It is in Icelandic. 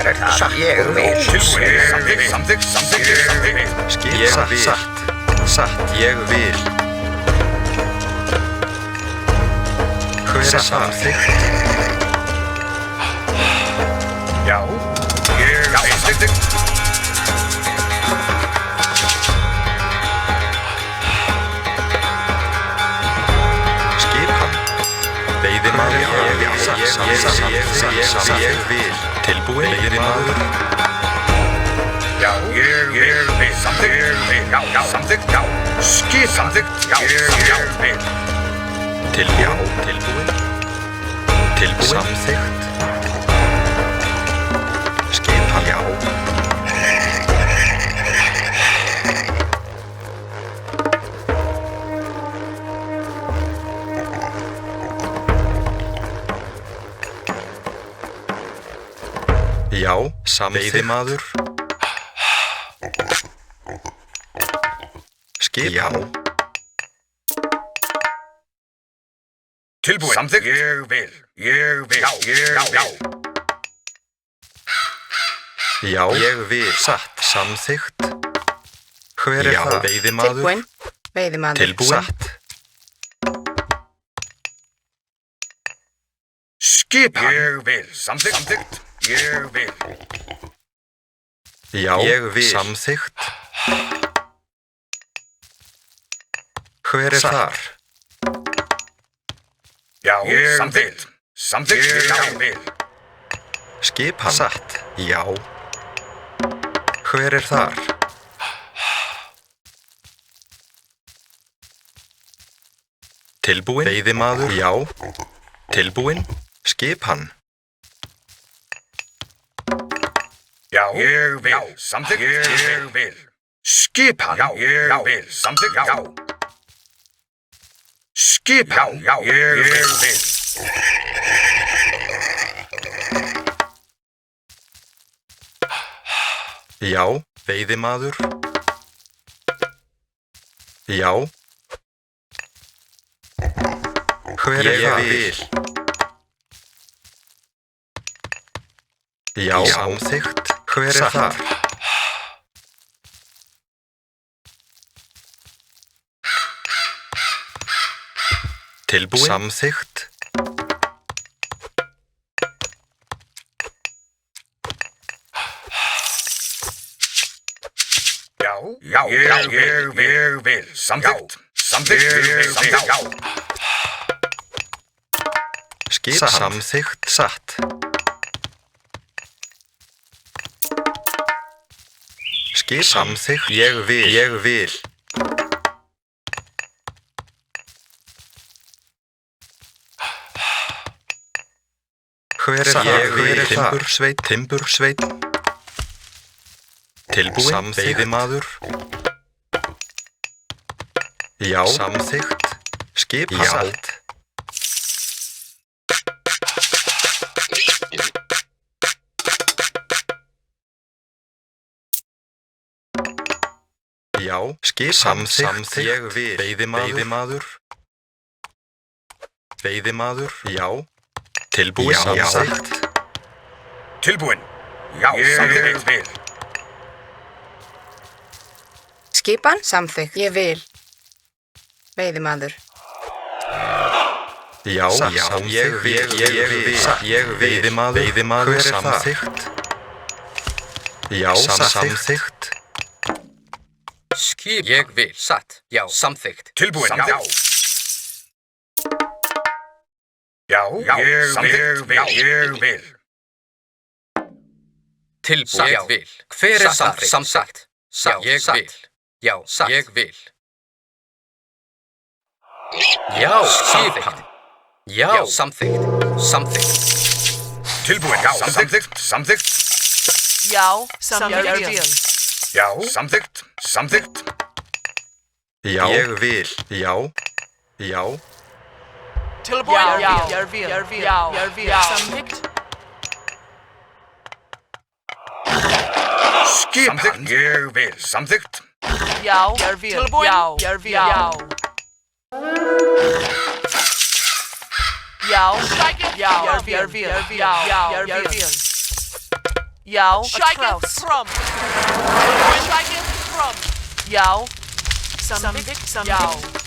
er það satt? Ég vil. Samþykkt. Skip satt. Ég vil. Hver er samþykkt? Já. Samþykkt. Skipan. Veiðimaður. Ég vil. Tilbúin. Veiðimaður. Já, ég vil. Samþykkt. Já. Skip samþykkt. Já. Tilbúin. Samþykkt. Skipan. Já. Já, samþykkt. Veiðimaður. Skipan. Já. Tilbúin. Samþykkt. Ég vil. Já. Já, ég vil. Satt. Samþykkt. Hver er það? Veiðimaður. Tilbúin. Veiðimaður. Tilbúin. Satt. Skipan. Ég vil. Samþykkt. Ég vil. Já, ég vil. Samþykkt. Hver er þar? Já, samþykkt. Ég vil. Skipan. Satt. Já. Hver er þar? Tilbúin. Veiðimaður. Já. Tilbúin. Skipan. Já, ég vil. Samþykkt. Ég vil. Skipan. Já, ég vil. Samþykkt. Já. Skipan. Já, ég vil. Já, veiðimaður. Já. Hver er það? Ég vil. Já, samþykkt. Hver er þar? Tilbúin. Samþykkt. Já, ég vil. Samþykkt. Já. Skip. Samþykkt. Satt. Skip. Samþykkt. Ég vil. Hver er það? Timbursveit. Tilbúin. Veiðimaður. Já. Samþykkt. Skip. Satt. Já. Skip. Samþykkt. Ég vil. Veiðimaður. Já. Tilbúin. Samþykkt. Tilbúin. Já, samþykkt. Vil. Skipan. Samþykkt. Ég vil. Veiðimaður. Já, ég vil. Veiðimaður. Samþykkt. Já, samþykkt. Skip. Ég vil. Satt. Já, samþykkt. Tilbúin. Já. Já, ég vil. Tilbúin. Ég vil. Hver er samþykkt? Ég vil. Já, ég vil. Já, samþykkt. Já, samþykkt. Tilbúin. Já, samþykkt. Já, ég vil. Já, samþykkt. Já, ég vil. Já. Tilbúin. Jeg vil. Samþykkt. Skipan. Ég vil. Samþykkt. Já, jeg vil. Tilbúin. Jeg vil. Jeg vil. Já, Steigen Kraus. fram. Steigen fram. Já, Samvik, já.